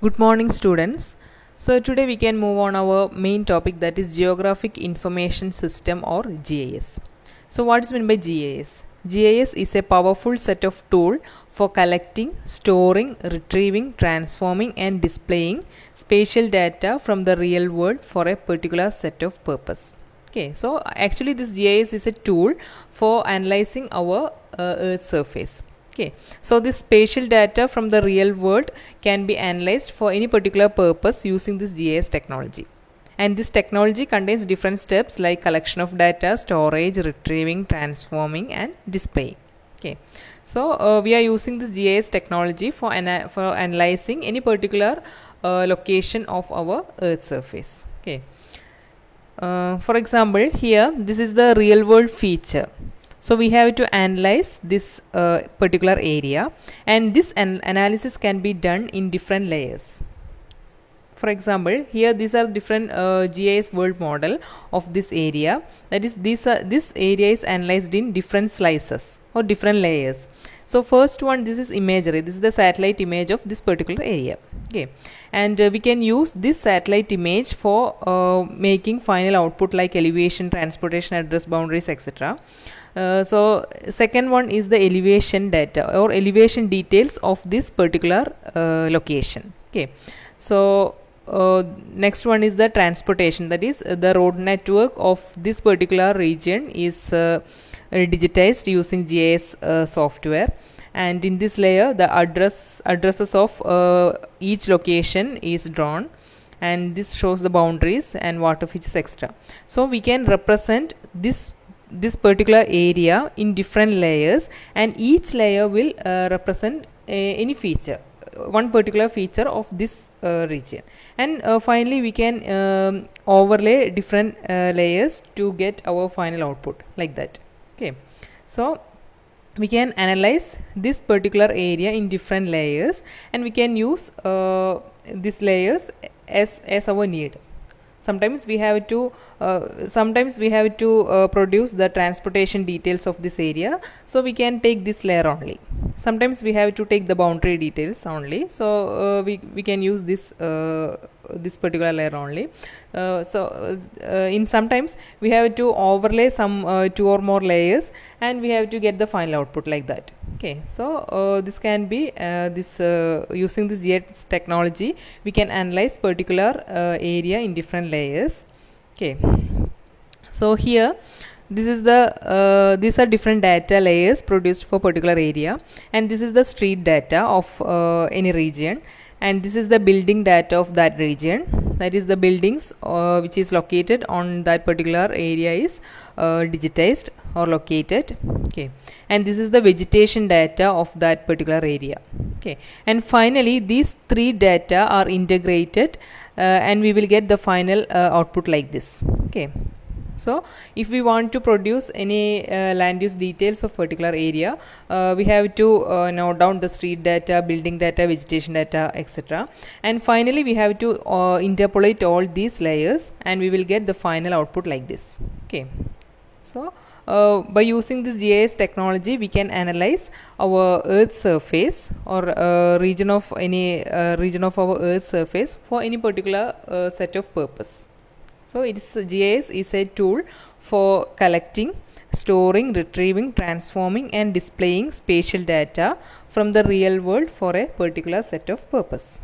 Good morning, students. So today we can move on our main topic, that is Geographic Information System or GIS. So what is meant by GIS? GIS is a powerful set of tools for collecting, storing, retrieving, transforming and displaying spatial data from the real world for a particular set of purpose. Okay, so actually this GIS is a tool for analyzing our Earth's surface. Okay, so this spatial data from the real world can be analyzed for any particular purpose using this GIS technology. And this technology contains different steps like collection of data, storage, retrieving, transforming and displaying. Okay, so we are using this GIS technology for analyzing any particular location of our Earth surface. Okay, for example, here this is the real world feature. So we have to analyze this particular area, and this analysis can be done in different layers. For example, here these are different GIS world model of this area. That is, this area is analyzed in different slices or different layers. So first one, this is imagery. This is the satellite image of this particular area. Okay, and we can use this satellite image for making final output like elevation, transportation, address boundaries, etc. So second one is the elevation data or elevation details of this particular location. Okay, so next one is the transportation, that is the road network of this particular region is digitized using GIS software, and in this layer the addresses of each location is drawn, and this shows the boundaries and water features, etc. So we can represent this particular area in different layers, and each layer will represent any feature, one particular feature of this region, and finally we can overlay different layers to get our final output like that. Okay, so we can analyze this particular area in different layers, and we can use these layers as our need. Sometimes we have to produce the transportation details of this area, so we can take this layer only. Sometimes we have to take the boundary details only, so we can use this particular layer only. In sometimes we have to overlay some 2 or more layers, and we have to get the final output like that. Okay, so this can be using this GIS technology we can analyze particular area in different layers. Okay, so here this is these are different data layers produced for particular area, and this is the street data of any region, and this is the building data of that region, that is the buildings which is located on that particular area is digitized or located. Okay, and this is the vegetation data of that particular area. Okay, and finally these 3 data are integrated and we will get the final output like this. Okay, so if we want to produce any land use details of particular area, we have to note down the street data, building data, vegetation data, etc. And finally we have to interpolate all these layers, and we will get the final output like this. Okay, so by using this GIS technology we can analyze our Earth surface or region of any region of our Earth surface for any particular set of purpose. So GIS is a tool for collecting, storing, retrieving, transforming and displaying spatial data from the real world for a particular set of purpose.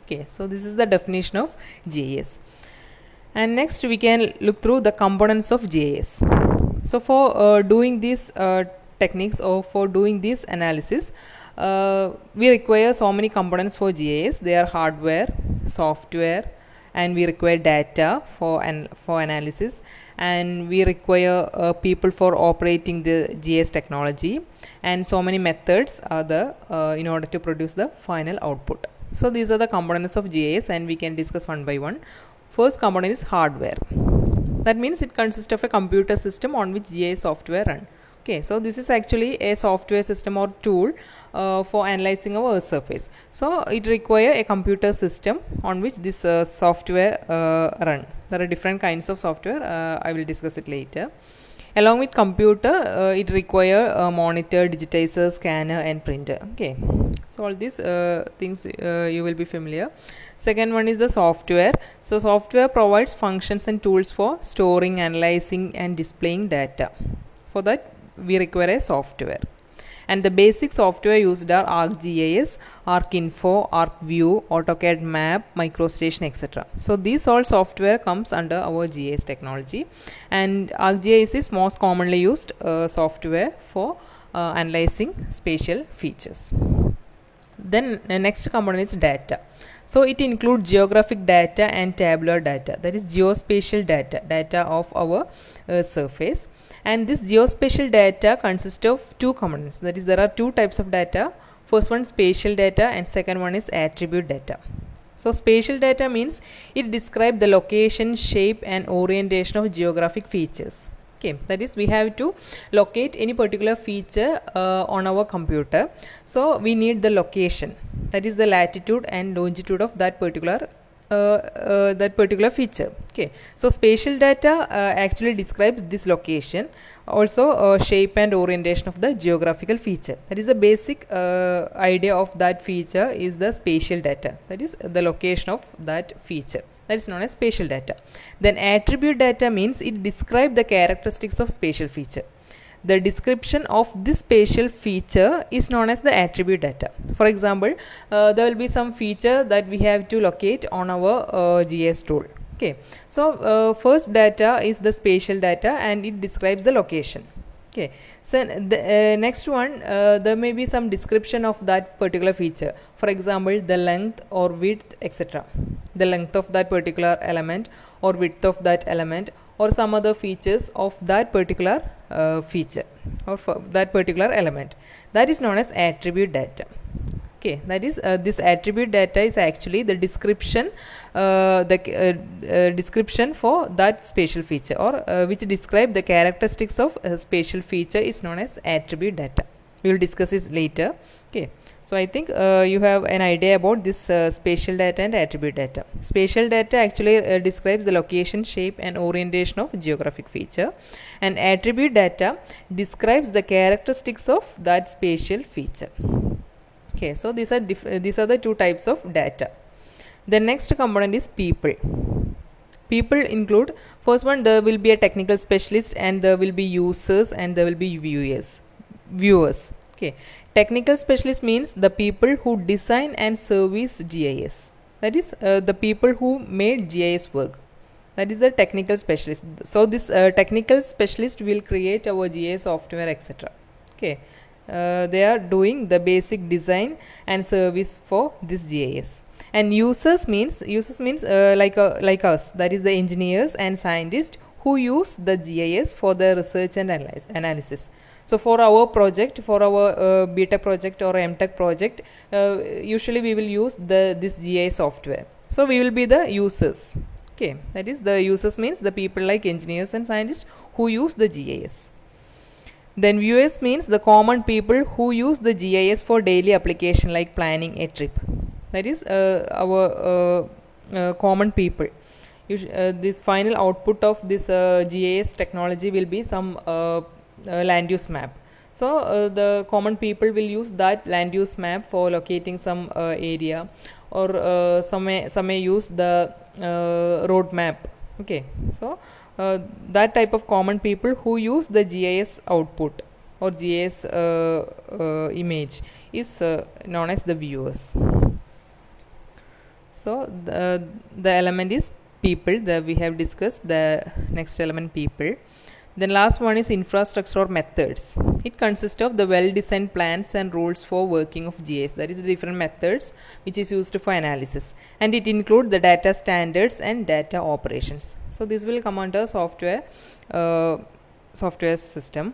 Okay, so this is the definition of GIS. And next we can look through the components of GIS. So for doing these techniques or for doing this analysis, we require so many components for GIS. They are hardware, software, and we require data for analysis, and we require people for operating the GIS technology, and so many methods are there in order to produce the final output. So these are the components of GIS, and we can discuss one by one. First component is hardware. That means it consists of a computer system on which GIS software run. Okay, so this is actually a software system or tool for analyzing our Earth surface. So it requires a computer system on which this software run. There are different kinds of software. I will discuss it later. Along with computer, it require a monitor, digitizer, scanner and printer. Okay, so all these things you will be familiar. Second one is the software. So software provides functions and tools for storing, analyzing and displaying data. For that we require a software. And the basic software used are ArcGIS, ArcInfo, ArcView, AutoCAD Map, MicroStation, etc. So these all software comes under our GIS technology, and ArcGIS is most commonly used software for analyzing spatial features. Then the next component is data. So it includes geographic data and tabular data, that is geospatial data of our surface. And this geospatial data consists of two components, that is there are two types of data. First one spatial data and second one is attribute data. So spatial data means it describes the location, shape and orientation of geographic features. Okay, that is we have to locate any particular feature on our computer, so we need the location, that is the latitude and longitude of that particular feature. Okay, so spatial data actually describes this location, also shape and orientation of the geographical feature. That is the basic idea of that feature is the spatial data, that is the location of that feature. That is known as spatial data. Then attribute data means it describes the characteristics of spatial feature. The description of this spatial feature is known as the attribute data. For example, there will be some feature that we have to locate on our GIS tool. Okay, so first data is the spatial data and it describes the location. Okay, so the next one, there may be some description of that particular feature. For example, the length or width, etc. The length of that particular element or width of that element, or some other features of that particular feature or that particular element. That is known as attribute data. Okay, that is this attribute data is actually the description, description for that spatial feature, or which describe the characteristics of a spatial feature is known as attribute data. We will discuss this later. Okay, so I think you have an idea about this spatial data and attribute data. Spatial data actually describes the location, shape and orientation of geographic feature, and attribute data describes the characteristics of that spatial feature. Okay, so these are the two types of data. The next component is people. People include, first one, there will be a technical specialist and there will be users and there will be viewers. Okay, technical specialist means the people who design and service GIS, that is the people who made GIS work, that is the technical specialist. So this technical specialist will create our GIS software, etc. Okay, they are doing the basic design and service for this GIS. And users means like us, that is the engineers and scientists who use the GIS for the research and analysis. So for our project, for our beta project or MTech project, usually we will use this GIS software. So we will be the users. Okay, that is the users means the people like engineers and scientists who use the GIS. Then viewers means the common people who use the GIS for daily application like planning a trip. That is our common people. This final output of this GIS technology will be some land use map. So the common people will use that land use map for locating some area, or some may use the road map. Okay, so that type of common people who use the GIS output or GIS image is known as the viewers. So the element is people, that we have discussed the next element, people. Then last one is infrastructure or methods. It consists of the well-designed plans and rules for working of GIS, that is the different methods which is used for analysis, and it includes the data standards and data operations. So this will come under software system.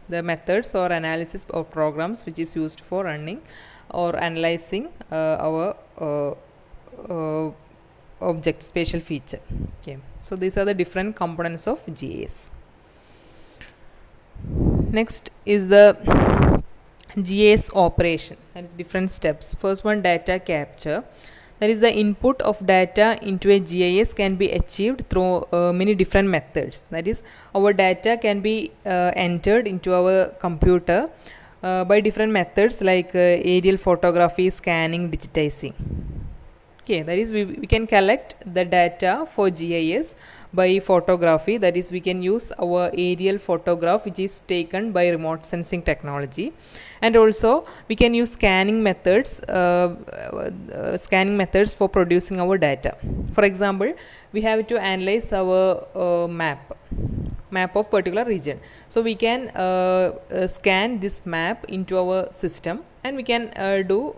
The methods or analysis or programs which is used for running or analyzing our object spatial feature. Okay, so these are the different components of GIS. Next is the GIS operation, that is different steps. First one, data capture. That is, the input of data into a GIS can be achieved through many different methods. That is, our data can be entered into our computer by different methods like aerial photography, scanning, digitizing. Okay, that is, we can collect the data for GIS by photography. That is, we can use our aerial photograph which is taken by remote sensing technology, and also we can use scanning methods for producing our data. For example, we have to analyze our map of particular region, so we can scan this map into our system, and we can do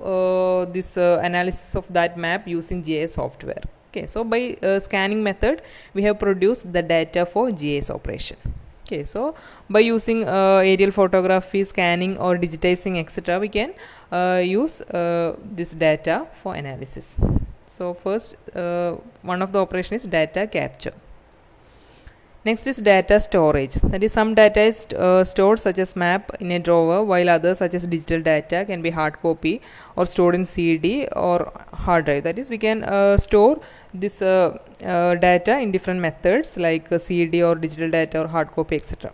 this analysis of that map using GIS software. Okay, so by scanning method we have produced the data for GIS operation. Okay, so by using aerial photography, scanning or digitizing etc., we can use this data for analysis. So first one of the operation is data capture. Next is data storage. That is, some data is stored such as map in a drawer, while others such as digital data can be hard copy or stored in CD or hard drive. That is, we can store this data in different methods like CD or digital data or hard copy etc.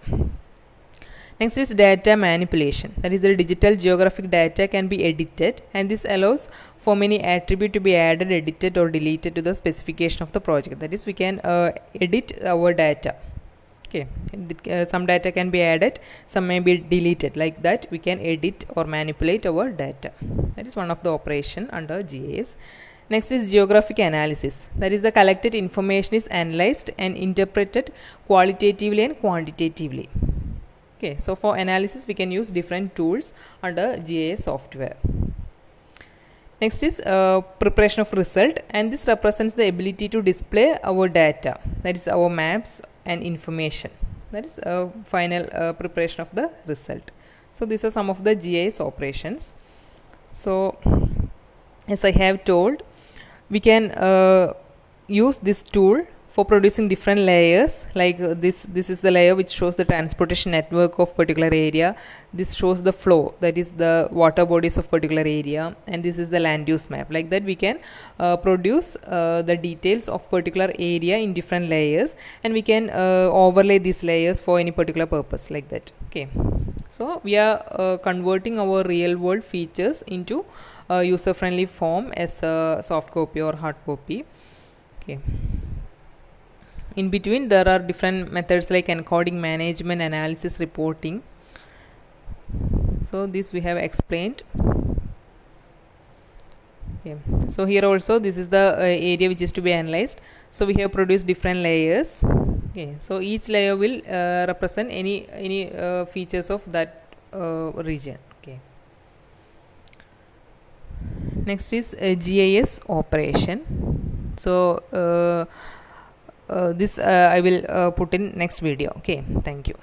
Next is data manipulation. That is, the digital geographic data can be edited, and this allows for many attributes to be added, edited or deleted to the specification of the project. That is, we can edit our data. Okay, some data can be added, some may be deleted. Like that, we can edit or manipulate our data. That is one of the operation under GIS. Next is geographic analysis. That is, the collected information is analyzed and interpreted qualitatively and quantitatively. Okay, so for analysis we can use different tools under GIS software. Next is preparation of result, and this represents the ability to display our data, that is our maps and information. That is final preparation of the result. So these are some of the GIS operations. So as I have told, we can use this tool for producing different layers, like this is the layer which shows the transportation network of particular area. This shows the flow, that is the water bodies of particular area, and this is the land use map. Like that, we can produce the details of particular area in different layers, and we can overlay these layers for any particular purpose, like that. Okay, so we are converting our real world features into user friendly form as a soft copy or hard copy. Okay, in between there are different methods like encoding, management, analysis, reporting. So this we have explained. Okay, so here also this is the area which is to be analyzed. So we have produced different layers. Okay, so each layer will represent any features of that region. Okay, next is GIS operation. So this I will put in next video. Okay, thank you.